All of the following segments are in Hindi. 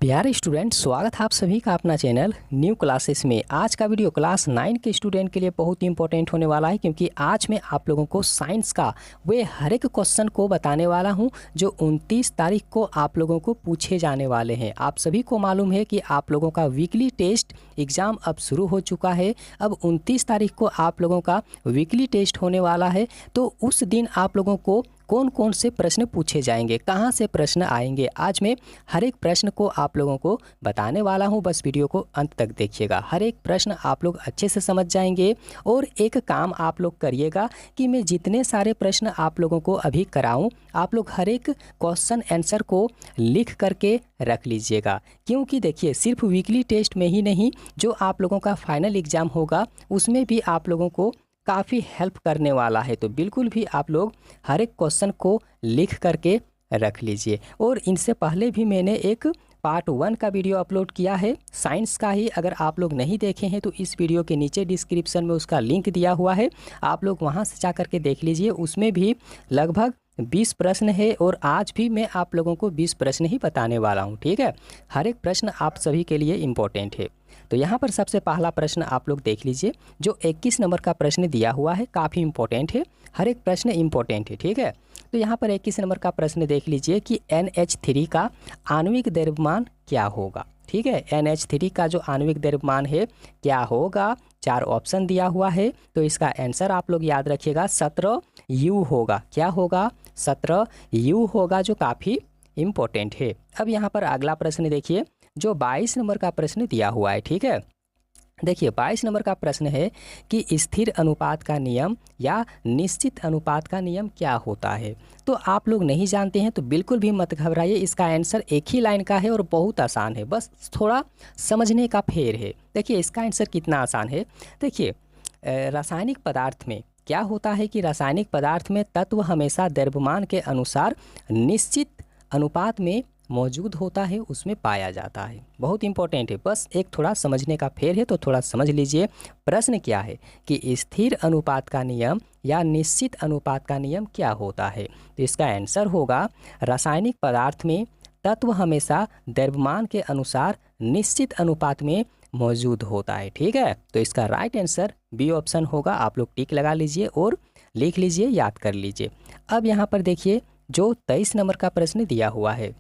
प्यारे स्टूडेंट, स्वागत है आप सभी का अपना चैनल न्यू क्लासेस में। आज का वीडियो क्लास 9 के स्टूडेंट के लिए बहुत ही इंपॉर्टेंट होने वाला है, क्योंकि आज मैं आप लोगों को साइंस का वे हर एक क्वेश्चन को बताने वाला हूं जो 29 तारीख को आप लोगों को पूछे जाने वाले हैं। आप सभी को मालूम है कि आप लोगों का वीकली टेस्ट एग्ज़ाम अब शुरू हो चुका है। अब 29 तारीख को आप लोगों का वीकली टेस्ट होने वाला है, तो उस दिन आप लोगों को कौन कौन से प्रश्न पूछे जाएंगे, कहाँ से प्रश्न आएंगे, आज मैं हर एक प्रश्न को आप लोगों को बताने वाला हूँ। बस वीडियो को अंत तक देखिएगा, हर एक प्रश्न आप लोग अच्छे से समझ जाएंगे। और एक काम आप लोग करिएगा कि मैं जितने सारे प्रश्न आप लोगों को अभी कराऊँ, आप लोग हर एक क्वेश्चन आंसर को लिख करके रख लीजिएगा। क्योंकि देखिए, सिर्फ वीकली टेस्ट में ही नहीं, जो आप लोगों का फाइनल एग्ज़ाम होगा उसमें भी आप लोगों को काफ़ी हेल्प करने वाला है। तो बिल्कुल भी आप लोग हर एक क्वेश्चन को लिख करके रख लीजिए। और इनसे पहले भी मैंने एक पार्ट 1 का वीडियो अपलोड किया है साइंस का ही। अगर आप लोग नहीं देखे हैं तो इस वीडियो के नीचे डिस्क्रिप्शन में उसका लिंक दिया हुआ है, आप लोग वहां से जा करके देख लीजिए। उसमें भी लगभग 20 प्रश्न है और आज भी मैं आप लोगों को 20 प्रश्न ही बताने वाला हूं। ठीक है, हर एक प्रश्न आप सभी के लिए इम्पोर्टेंट है। तो यहाँ पर सबसे पहला प्रश्न आप लोग देख लीजिए, जो 21 नंबर का प्रश्न दिया हुआ है, काफ़ी इम्पोर्टेंट है। हर एक प्रश्न इम्पोर्टेंट है। ठीक है, तो यहाँ पर 21 नंबर का प्रश्न देख लीजिए कि NH3 का आणविक द्रव्यमान क्या होगा। ठीक है, NH3 का जो आणविक द्रव्यमान है क्या होगा, 4 ऑप्शन दिया हुआ है। तो इसका आंसर आप लोग याद रखिएगा, 17U होगा। क्या होगा, 17U होगा, जो काफ़ी इम्पोर्टेंट है। अब यहाँ पर अगला प्रश्न देखिए, जो 22 नंबर का प्रश्न दिया हुआ है। ठीक है, देखिए 22 नंबर का प्रश्न है कि स्थिर अनुपात का नियम या निश्चित अनुपात का नियम क्या होता है। तो आप लोग नहीं जानते हैं तो बिल्कुल भी मत घबराइए, इसका आंसर एक ही लाइन का है और बहुत आसान है, बस थोड़ा समझने का फेर है। देखिए इसका आंसर कितना आसान है। देखिए रासायनिक पदार्थ में क्या होता है कि रासायनिक पदार्थ में तत्व हमेशा द्रव्यमान के अनुसार निश्चित अनुपात में मौजूद होता है, उसमें पाया जाता है। बहुत इंपॉर्टेंट है, बस एक थोड़ा समझने का फेर है, तो थोड़ा समझ लीजिए। प्रश्न क्या है कि स्थिर अनुपात का नियम या निश्चित अनुपात का नियम क्या होता है। तो इसका आंसर होगा, रासायनिक पदार्थ में तत्व हमेशा द्रव्यमान के अनुसार निश्चित अनुपात में मौजूद होता है। ठीक है, तो इसका राइट आंसर बी ऑप्शन होगा। आप लोग टिक लगा लीजिए और लिख लीजिए, याद कर लीजिए। अब यहाँ पर देखिए, जो 23 नंबर का प्रश्न दिया हुआ है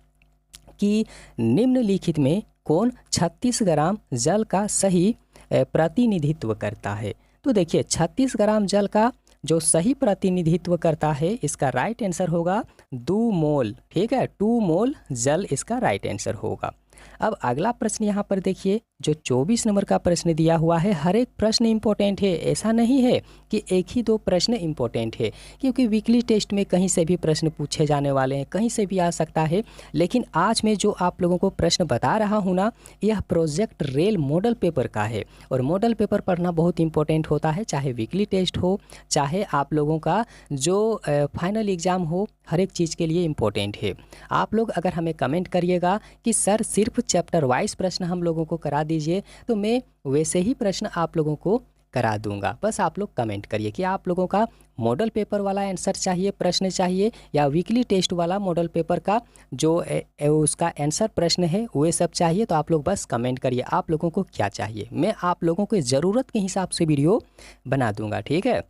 कि निम्नलिखित में कौन 36 ग्राम जल का सही प्रतिनिधित्व करता है। तो देखिए 36 ग्राम जल का जो सही प्रतिनिधित्व करता है, इसका राइट आंसर होगा 2 मोल। ठीक है, 2 मोल जल इसका राइट आंसर होगा। अब अगला प्रश्न यहाँ पर देखिए, जो 24 नंबर का प्रश्न दिया हुआ है। हर एक प्रश्न इंपॉर्टेंट है, ऐसा नहीं है कि एक ही 2 प्रश्न इंपॉर्टेंट है, क्योंकि वीकली टेस्ट में कहीं से भी प्रश्न पूछे जाने वाले हैं, कहीं से भी आ सकता है। लेकिन आज मैं जो आप लोगों को प्रश्न बता रहा हूँ ना, यह प्रोजेक्ट रेल मॉडल पेपर का है। और मॉडल पेपर पढ़ना बहुत इंपॉर्टेंट होता है, चाहे वीकली टेस्ट हो, चाहे आप लोगों का जो फाइनल एग्ज़ाम हो, हर एक चीज़ के लिए इम्पोर्टेंट है। आप लोग अगर हमें कमेंट करिएगा कि सर सिर्फ चैप्टर वाइज प्रश्न हम लोगों को करा दीजिए, तो मैं वैसे ही प्रश्न आप लोगों को करा दूंगा। बस आप लोग कमेंट करिए कि आप लोगों का मॉडल पेपर वाला आंसर चाहिए, प्रश्न चाहिए, या वीकली टेस्ट वाला मॉडल पेपर का जो उसका आंसर प्रश्न है वे सब चाहिए। तो आप लोग बस कमेंट करिए आप लोगों को क्या चाहिए, मैं आप लोगों को ज़रूरत के हिसाब से वीडियो बना दूंगा। ठीक है,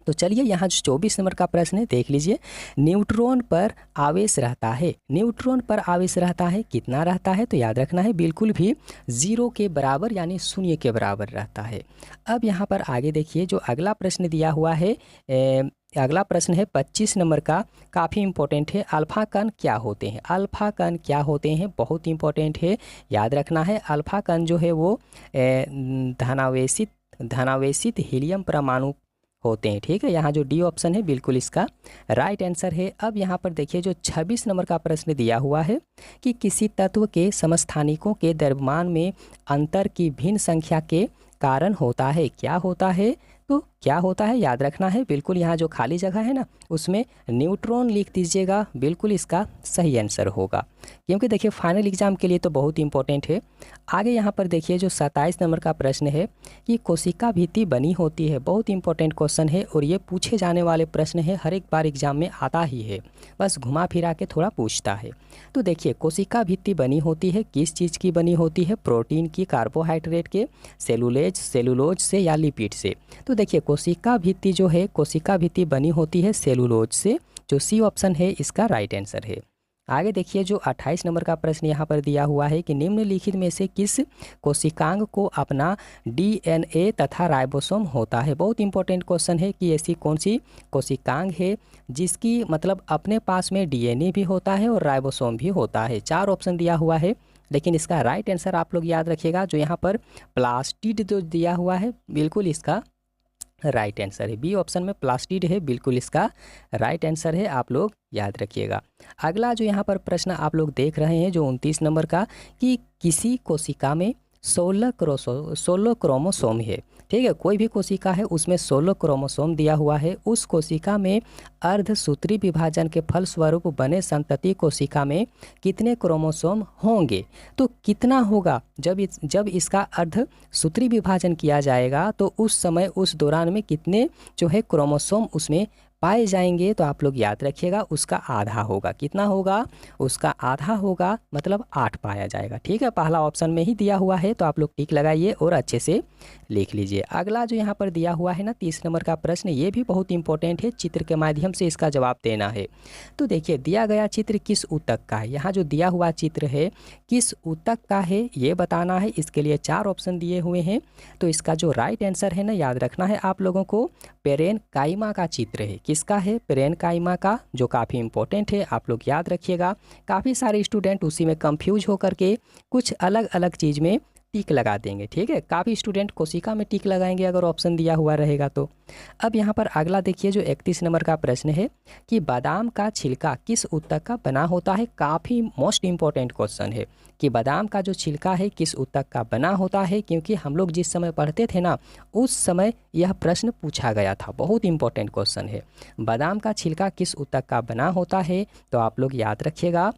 तो चलिए यहाँ 24 नंबर का प्रश्न है, देख लीजिए। न्यूट्रॉन पर आवेश रहता है, न्यूट्रॉन पर आवेश रहता है, कितना रहता है। तो याद रखना है, बिल्कुल भी 0 के बराबर यानी शून्य के बराबर रहता है। अब यहाँ पर आगे देखिए, जो अगला प्रश्न दिया हुआ है, अगला प्रश्न है 25 नंबर का, काफ़ी इंपॉर्टेंट है। अल्फा कण क्या होते हैं, अल्फा कण क्या होते हैं, बहुत इंपॉर्टेंट है, याद रखना है। अल्फा कण जो है वो धनावेशित हीलियम परमाणु होते हैं। ठीक है, यहाँ जो डी ऑप्शन है बिल्कुल इसका राइट आंसर है। अब यहाँ पर देखिए, जो 26 नंबर का प्रश्न दिया हुआ है कि किसी तत्व के समस्थानिकों के द्रव्यमान में अंतर की भिन्न संख्या के कारण होता है, क्या होता है। तो क्या होता है, याद रखना है। बिल्कुल यहाँ जो खाली जगह है ना उसमें न्यूट्रॉन लिख दीजिएगा, बिल्कुल इसका सही आंसर होगा, क्योंकि देखिए फाइनल एग्जाम के लिए तो बहुत इंपॉर्टेंट है। आगे यहाँ पर देखिए जो 27 नंबर का प्रश्न है कि कोशिका भित्ति बनी होती है, बहुत इंपॉर्टेंट क्वेश्चन है और ये पूछे जाने वाले प्रश्न है, हर एक बार एग्जाम में आता ही है, बस घुमा फिरा के थोड़ा पूछता है। तो देखिए कोशिका भित्ति बनी होती है किस चीज़ की बनी होती है, प्रोटीन की, कार्बोहाइड्रेट के, सेलुलोज से या लिपिड से। तो देखिए कोशिका भित्ति जो है, कोशिका भित्ति बनी होती है सेलुलोज से, जो सी ऑप्शन है इसका राइट आंसर है। आगे देखिए जो 28 नंबर का प्रश्न यहाँ पर दिया हुआ है कि निम्नलिखित में से किस कोशिकांग को अपना डीएनए तथा राइबोसोम होता है। बहुत इंपॉर्टेंट क्वेश्चन है कि ऐसी कौन सी कोशिकांग है जिसकी मतलब अपने पास में डीएनए भी होता है और राइबोसोम भी होता है। 4 ऑप्शन दिया हुआ है, लेकिन इसका राइट आंसर आप लोग याद रखिएगा, जो यहाँ पर प्लास्टिड जो दिया हुआ है बिल्कुल इसका राइट आंसर है। बी ऑप्शन में प्लास्टिड है, बिल्कुल इसका राइट आंसर है, आप लोग याद रखिएगा। अगला जो यहाँ पर प्रश्न आप लोग देख रहे हैं जो 29 नंबर का, कि किसी कोशिका में 16 क्रोमोसोम है, ठीक है, कोई भी कोशिका है उसमें 16 क्रोमोसोम दिया हुआ है। उस कोशिका में अर्धसूत्री विभाजन के फलस्वरूप बने संतति कोशिका में कितने क्रोमोसोम होंगे। तो कितना होगा, जब इसका अर्धसूत्री विभाजन किया जाएगा तो उस समय उस दौरान में कितने जो है क्रोमोसोम उसमें पाए जाएंगे, तो आप लोग याद रखिएगा उसका आधा होगा। कितना होगा, उसका आधा होगा, मतलब 8 पाया जाएगा, ठीक है। पहला ऑप्शन में ही दिया हुआ है तो आप लोग टिक लगाइए और अच्छे से लिख लीजिए। अगला जो यहाँ पर दिया हुआ है ना 30 नंबर का प्रश्न, ये भी बहुत इंपॉर्टेंट है, चित्र के माध्यम से इसका जवाब देना है। तो देखिए दिया गया चित्र किस ऊतक का है, यहाँ जो दिया हुआ चित्र है किस ऊतक का है ये बताना है। इसके लिए 4 ऑप्शन दिए हुए हैं, तो इसका जो राइट आंसर है ना याद रखना है आप लोगों को, पेरेनकाइमा का चित्र है। किसका है, पेरेनकाइमा का, जो काफ़ी इंपॉर्टेंट है, आप लोग याद रखिएगा। काफ़ी सारे स्टूडेंट उसी में कंफ्यूज होकर के कुछ अलग अलग चीज़ में टिक लगा देंगे, ठीक है। काफ़ी स्टूडेंट कोशिका में टिक लगाएंगे अगर ऑप्शन दिया हुआ रहेगा तो। अब यहाँ पर अगला देखिए जो 31 नंबर का प्रश्न है कि बादाम का छिलका किस ऊतक का बना होता है। काफ़ी मोस्ट इंपॉर्टेंट क्वेश्चन है कि बादाम का जो छिलका है किस ऊतक का बना होता है, क्योंकि हम लोग जिस समय पढ़ते थे ना उस समय यह प्रश्न पूछा गया था। बहुत इंपॉर्टेंट क्वेश्चन है, बादाम का छिलका किस ऊतक का बना होता है, तो आप लोग याद रखिएगा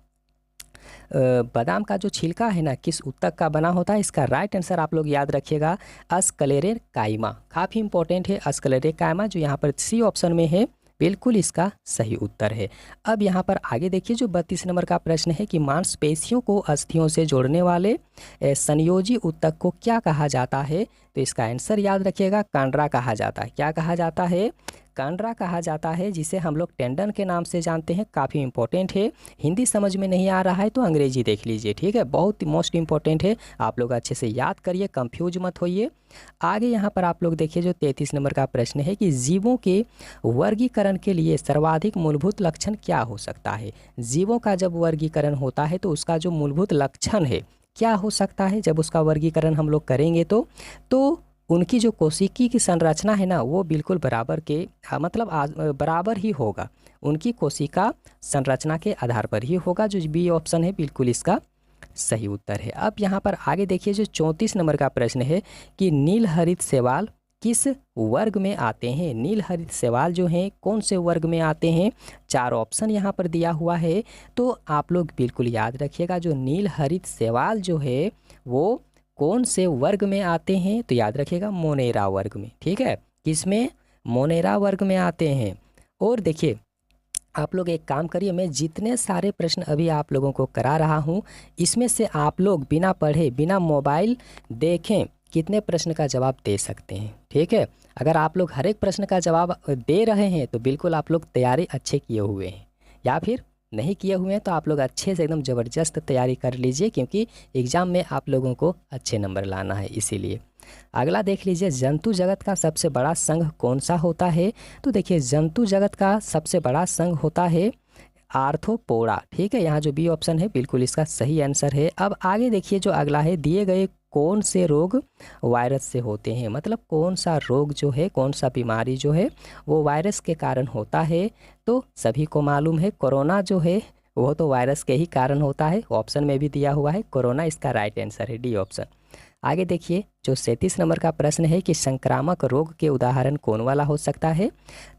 बादाम का जो छिलका है ना किस ऊतक का बना होता है। इसका राइट आंसर आप लोग याद रखिएगा स्क्लेरेकाइमा, काफ़ी इंपॉर्टेंट है स्क्लेरेकाइमा, जो यहाँ पर सी ऑप्शन में है, बिल्कुल इसका सही उत्तर है। अब यहाँ पर आगे देखिए जो 32 नंबर का प्रश्न है कि मांसपेशियों को अस्थियों से जोड़ने वाले संयोजी ऊतक को क्या कहा जाता है, तो इसका आंसर याद रखिएगा कंडरा कहा जाता है। क्या कहा जाता है, कंडरा कहा जाता है, जिसे हम लोग टेंडन के नाम से जानते हैं। काफ़ी इंपॉर्टेंट है, हिंदी समझ में नहीं आ रहा है तो अंग्रेजी देख लीजिए, ठीक है, बहुत मोस्ट इंपॉर्टेंट है, आप लोग अच्छे से याद करिए, कंफ्यूज मत होइए। आगे यहाँ पर आप लोग देखिए जो 33 नंबर का प्रश्न है कि जीवों के वर्गीकरण के लिए सर्वाधिक मूलभूत लक्षण क्या हो सकता है। जीवों का जब वर्गीकरण होता है तो उसका जो मूलभूत लक्षण है क्या हो सकता है, जब उसका वर्गीकरण हम लोग करेंगे तो उनकी जो कोशिकी की संरचना है ना वो बिल्कुल बराबर के मतलब बराबर ही होगा, उनकी कोशिका संरचना के आधार पर ही होगा, जो बी ऑप्शन है बिल्कुल इसका सही उत्तर है। अब यहाँ पर आगे देखिए जो 34 नंबर का प्रश्न है कि नीलहरित शैवाल किस वर्ग में आते हैं। नीलहरित शैवाल जो हैं कौन से वर्ग में आते हैं, 4 ऑप्शन यहाँ पर दिया हुआ है, तो आप लोग बिल्कुल याद रखिएगा जो नीलहरित शैवाल जो है वो कौन से वर्ग में आते हैं, तो याद रखिएगा मोनेरा वर्ग में, ठीक है, किसमें, मोनेरा वर्ग में आते हैं। और देखिए आप लोग एक काम करिए, मैं जितने सारे प्रश्न अभी आप लोगों को करा रहा हूँ इसमें से आप लोग बिना पढ़े बिना मोबाइल देखें कितने प्रश्न का जवाब दे सकते हैं, ठीक है। अगर आप लोग हर एक प्रश्न का जवाब दे रहे हैं तो बिल्कुल आप लोग तैयारी अच्छे किए हुए हैं, या फिर नहीं किए हुए हैं तो आप लोग अच्छे से एकदम ज़बरदस्त तैयारी कर लीजिए, क्योंकि एग्ज़ाम में आप लोगों को अच्छे नंबर लाना है इसीलिए। अगला देख लीजिए जंतु जगत का सबसे बड़ा संघ कौन सा होता है, तो देखिए जंतु जगत का सबसे बड़ा संघ होता है आर्थ्रोपोडा, ठीक है, यहाँ जो बी ऑप्शन है बिल्कुल इसका सही आंसर है। अब आगे देखिए जो अगला है, दिए गए कौन से रोग वायरस से होते हैं, मतलब कौन सा रोग जो है, कौन सा बीमारी जो है वो वायरस के कारण होता है, तो सभी को मालूम है कोरोना जो है वो तो वायरस के ही कारण होता है, ऑप्शन में भी दिया हुआ है कोरोना, इसका राइट आंसर है डी ऑप्शन। आगे देखिए जो 37 नंबर का प्रश्न है कि संक्रामक रोग के उदाहरण कौन वाला हो सकता है।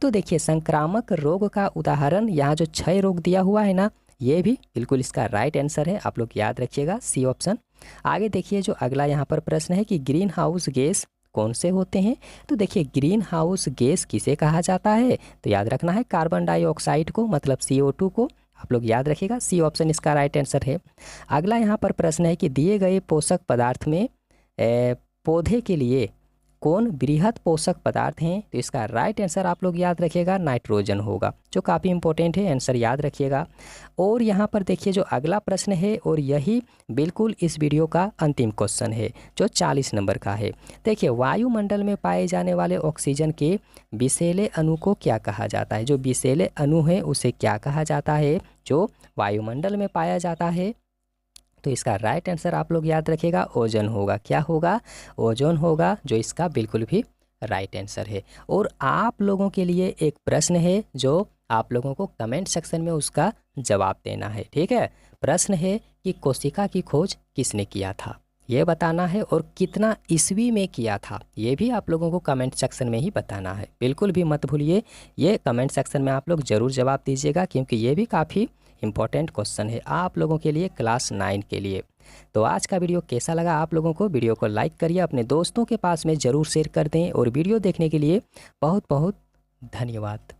तो देखिए संक्रामक रोग का उदाहरण यहाँ जो क्षय रोग दिया हुआ है ना, ये भी बिल्कुल इसका राइट आंसर है, आप लोग याद रखिएगा सी ऑप्शन। आगे देखिए जो अगला यहाँ पर प्रश्न है कि ग्रीन हाउस गैस कौन से होते हैं। तो देखिए ग्रीन हाउस गैस किसे कहा जाता है, तो याद रखना है कार्बन डाइऑक्साइड को, मतलब CO2 को, आप लोग याद रखिएगा सी ऑप्शन इसका राइट आंसर है। अगला यहाँ पर प्रश्न है कि दिए गए पोषक पदार्थ में पौधे के लिए कौन बृहद पोषक पदार्थ हैं, तो इसका राइट आंसर आप लोग याद रखिएगा नाइट्रोजन होगा, जो काफ़ी इंपॉर्टेंट है, आंसर याद रखिएगा। और यहाँ पर देखिए जो अगला प्रश्न है और यही बिल्कुल इस वीडियो का अंतिम क्वेश्चन है जो 40 नंबर का है। देखिए वायुमंडल में पाए जाने वाले ऑक्सीजन के विषैले अणु को क्या कहा जाता है। जो विषैले अणु है उसे क्या कहा जाता है जो वायुमंडल में पाया जाता है, तो इसका राइट आंसर आप लोग याद रखिएगा ओजोन होगा। क्या होगा, ओजोन होगा, जो इसका बिल्कुल भी राइट आंसर है। और आप लोगों के लिए एक प्रश्न है जो आप लोगों को कमेंट सेक्शन में उसका जवाब देना है, ठीक है। प्रश्न है कि कोशिका की खोज किसने किया था, ये बताना है, और कितना ईस्वी में किया था, ये भी आप लोगों को कमेंट सेक्शन में ही बताना है। बिल्कुल भी मत भूलिए, ये कमेंट सेक्शन में आप लोग ज़रूर जवाब दीजिएगा, क्योंकि ये भी काफ़ी इंपॉर्टेंट क्वेश्चन है आप लोगों के लिए क्लास 9 के लिए। तो आज का वीडियो कैसा लगा आप लोगों को, वीडियो को लाइक करिए, अपने दोस्तों के पास में ज़रूर शेयर कर दें, और वीडियो देखने के लिए बहुत बहुत धन्यवाद।